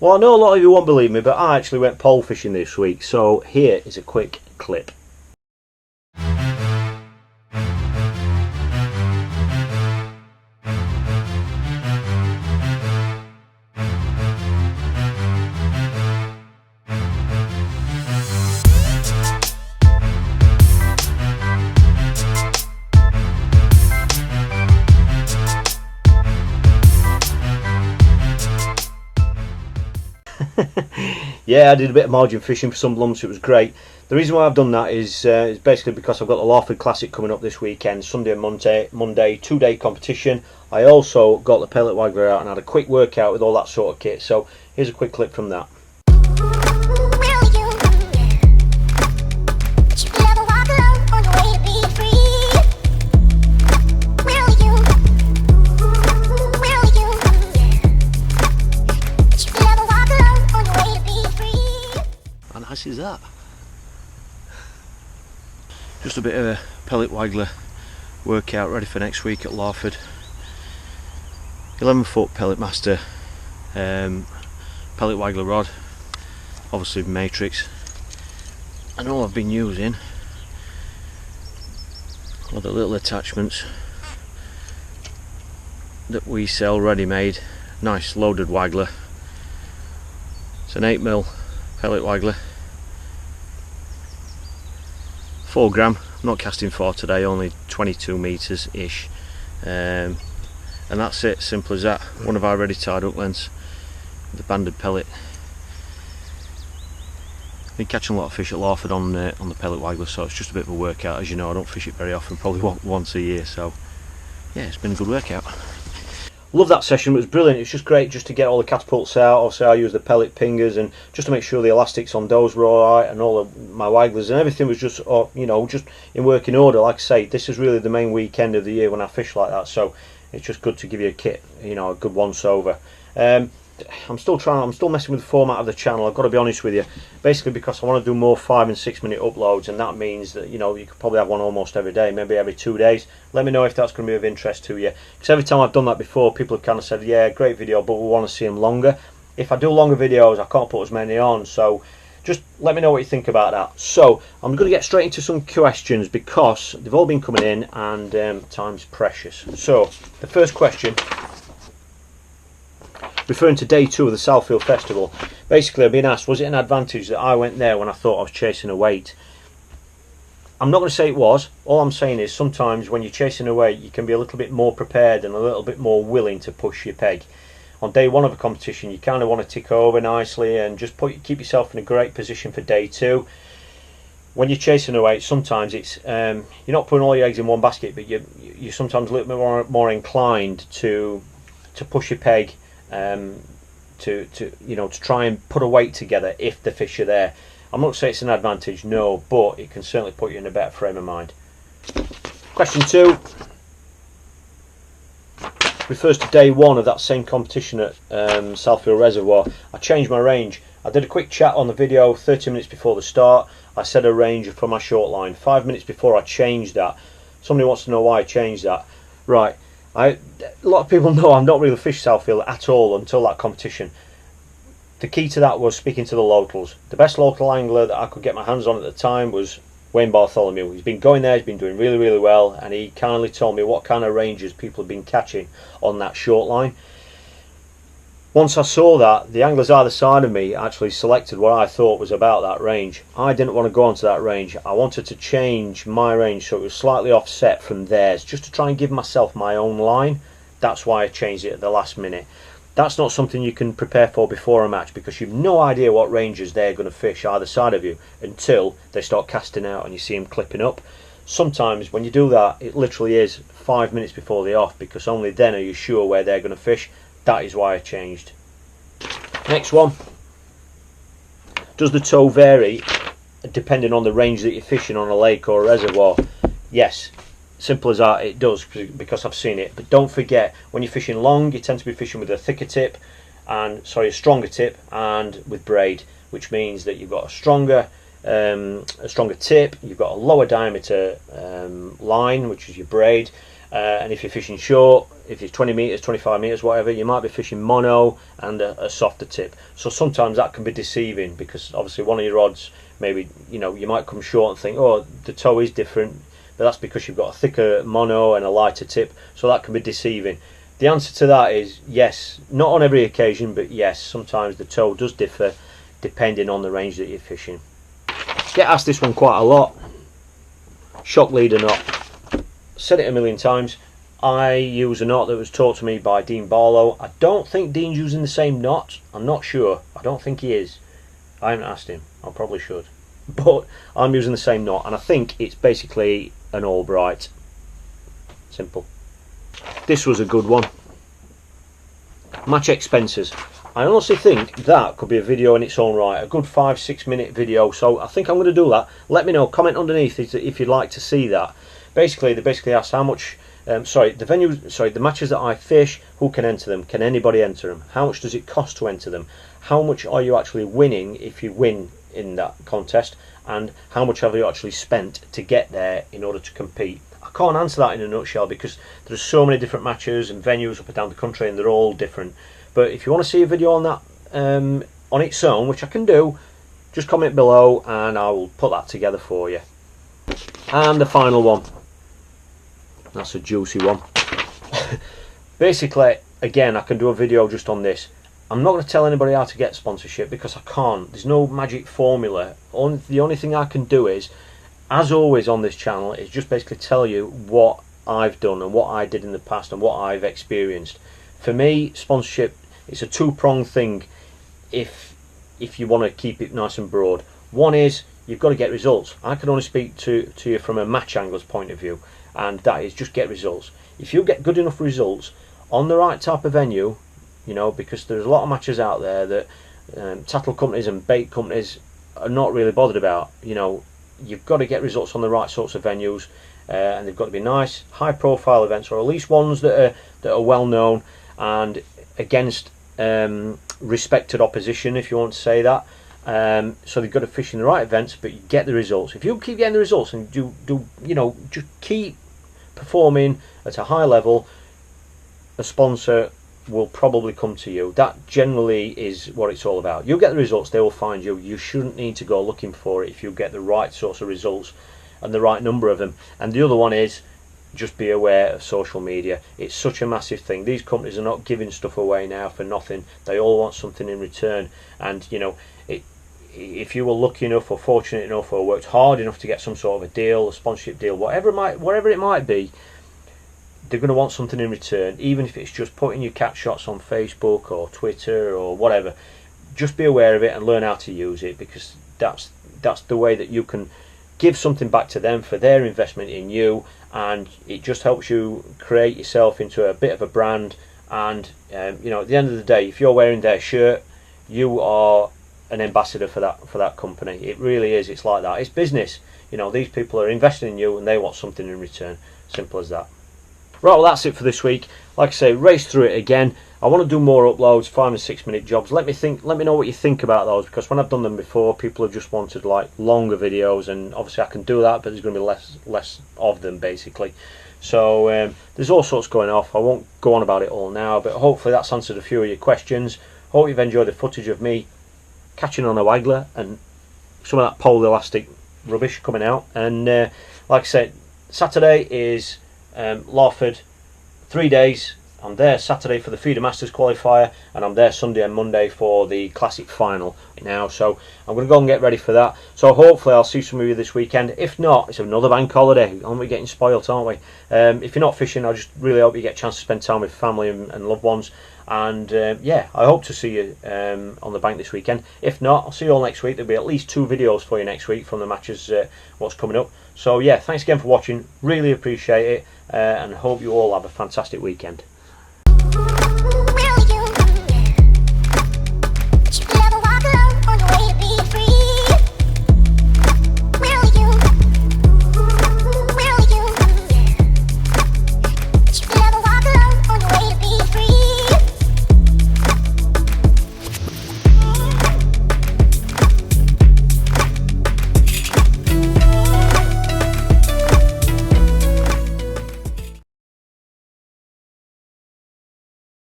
Well, I know a lot of you won't believe me, but I actually went pole fishing this week, so here is a quick clip. Yeah, I did a bit of margin fishing for some lumps. It was great. The reason why I've done that is basically because I've got the Larford Classic coming up this weekend, Sunday and Monday, 2-day competition. I also got the pellet wagler out and had a quick workout with all that sort of kit. So here's a quick clip from that. How nice is that? Just a bit of a pellet wagler workout ready for next week at Larford. 11-foot pellet master, pellet wagler rod, obviously matrix, and all I've been using are the little attachments that we sell ready made. Nice loaded wagler. It's an 8mm pellet wagler, 4 gram. I'm not casting 4 today, only 22 meters ish, and that's it, simple as that. One of our ready tied up lengths, the banded pellet. Been catching a lot of fish at Larford on the pellet wagler, so it's just a bit of a workout. As you know, I don't fish it very often, probably once a year, so yeah, it's been a good workout. Love that session, it was brilliant. It's just great just to get all the catapults out. Obviously I use the pellet pingers, and just to make sure the elastics on those were alright, and all of my wagglers and everything was just, you know, just in working order. Like I say, this is really the main weekend of the year when I fish like that, so it's just good to give you a kit, you know, a good once over. I'm still messing with the format of the channel, I've got to be honest with you, basically because I want to do more 5 and 6 minute uploads, and that means that, you know, you could probably have one almost every day, maybe every 2 days. Let me know if that's going to be of interest to you, because every time I've done that before, people have kind of said, yeah, great video, but we want to see them longer. If I do longer videos, I can't put as many on, so just let me know what you think about that. So I'm going to get straight into some questions because they've all been coming in, and time's precious. So the first question, referring to day 2 of the Southfield Festival, basically I've been asked, was it an advantage that I went there when I thought I was chasing a weight? I'm not going to say it was. All I'm saying is sometimes when you're chasing a weight, you can be a little bit more prepared and a little bit more willing to push your peg. On day 1 of a competition, you kind of want to tick over nicely and just keep yourself in a great position for day 2. When you're chasing a weight, sometimes it's you're not putting all your eggs in one basket, but you're sometimes a little bit more inclined to push your peg, to you know, to try and put a weight together if the fish are there. I'm not going to say it's an advantage, no, but it can certainly put you in a better frame of mind. Question 2 refers to day 1 of that same competition at Southfield Reservoir. I changed my range. I did a quick chat on the video 30 minutes before the start. I set a range for my short line. 5 minutes before I changed that. Somebody wants to know why I changed that. Right. A lot of people know I've not really fished Southfield at all until that competition. The key to that was speaking to the locals. The best local angler that I could get my hands on at the time was Wayne Bartholomew. He's been going there, he's been doing really, really well, and he kindly told me what kind of ranges people have been catching on that short line. Once I saw that, the anglers either side of me actually selected what I thought was about that range. I didn't want to go onto that range. I wanted to change my range so it was slightly offset from theirs, just to try and give myself my own line. That's why I changed it at the last minute. That's not something you can prepare for before a match, because you've no idea what ranges they're going to fish either side of you until they start casting out and you see them clipping up. Sometimes when you do that, it literally is 5 minutes before they're off, because only then are you sure where they're going to fish. That is why I changed. Next one. Does the tow vary depending on the range that you're fishing on a lake or a reservoir? Yes. Simple as that, it does, because I've seen it. But don't forget, when you're fishing long, you tend to be fishing with a thicker tip, and a stronger tip, and with braid, which means that you've got a stronger tip, you've got a lower diameter line, which is your braid, and if you're fishing short, if it's 20 metres, 25 metres, whatever, you might be fishing mono and a softer tip. So sometimes that can be deceiving, because obviously one of your rods, maybe, you know, you might come short and think, oh, the toe is different, but that's because you've got a thicker mono and a lighter tip, so that can be deceiving. The answer to that is yes, not on every occasion, but yes, sometimes the toe does differ depending on the range that you're fishing. Get asked this one quite a lot. Shock leader knot. Said it a million times. I use a knot that was taught to me by Dean Barlow. I don't think Dean's using the same knot. I'm not sure. I don't think he is. I haven't asked him. I probably should. But I'm using the same knot, and I think it's basically an Albright. Simple. This was a good one. Match expenses. I honestly think that could be a video in its own right, a good 5-6 minute video. So I think I'm going to do that. Let me know, comment underneath if you'd like to see that. Basically, they basically ask how much. The matches that I fish, who can enter them? Can anybody enter them? How much does it cost to enter them? How much are you actually winning if you win in that contest? And how much have you actually spent to get there in order to compete? I can't answer that in a nutshell, because there's so many different matches and venues up and down the country, and they're all different. But if you want to see a video on that on its own, which I can do, just comment below and I will put that together for you. And the final one. That's a juicy one. Basically, again, I can do a video just on this. I'm not going to tell anybody how to get sponsorship, because I can't. There's no magic formula. The only thing I can do is, as always on this channel, is just basically tell you what I've done and what I did in the past and what I've experienced. For me, sponsorship is a two-pronged thing if you want to keep it nice and broad. One is you've got to get results. I can only speak to you from a match angler's point of view, and that is just get results. If you get good enough results on the right type of venue, you know, because there's a lot of matches out there that tackle companies and bait companies are not really bothered about. You know, you've got to get results on the right sorts of venues, and they've got to be nice, high-profile events, or at least ones that are well known and against respected opposition, if you want to say that. So they've got to fish in the right events, but you get the results. If you keep getting the results and do you know, just keep performing at a high level, a sponsor will probably come to you. That generally is what it's all about. You get the results, they will find you. You shouldn't need to go looking for it if you get the right sorts of results and the right number of them. And the other one is just be aware of social media. It's such a massive thing. These companies are not giving stuff away now for nothing. They all want something in return. And you know, if you were lucky enough or fortunate enough or worked hard enough to get some sort of a deal, a sponsorship deal, whatever it might be, they're going to want something in return, even if it's just putting your cat shots on Facebook or Twitter or whatever. Just be aware of it and learn how to use it, because that's the way that you can give something back to them for their investment in you, and it just helps you create yourself into a bit of a brand. And you know, at the end of the day, if you're wearing their shirt, you are an ambassador for that company. It really is. It's like that. It's business. You know, these people are investing in you and they want something in return. Simple as that. Right, well, that's it for this week. Like I say, race through it again. I want to do more uploads, 5 and 6 minute jobs. Let me know what you think about those, because when I've done them before, people have just wanted like longer videos, and obviously I can do that, but there's going to be less of them basically. So there's all sorts going off. I won't go on about it all now, but hopefully that's answered a few of your questions. Hope you've enjoyed the footage of me catching on a wagler and some of that pole elastic rubbish coming out. And like I said, Saturday is Larford, 3 days. I'm there Saturday for the Feeder Masters qualifier, and I'm there Sunday and Monday for the Classic final now. So I'm going to go and get ready for that. So hopefully I'll see some of you this weekend. If not, it's another bank holiday. Aren't we getting spoilt, aren't we? If you're not fishing, I just really hope you get a chance to spend time with family and loved ones. And yeah, I hope to see you on the bank this weekend. If not, I'll see you all next week. There'll be at least 2 videos for you next week from the matches, what's coming up. So yeah, thanks again for watching. Really appreciate it, and hope you all have a fantastic weekend.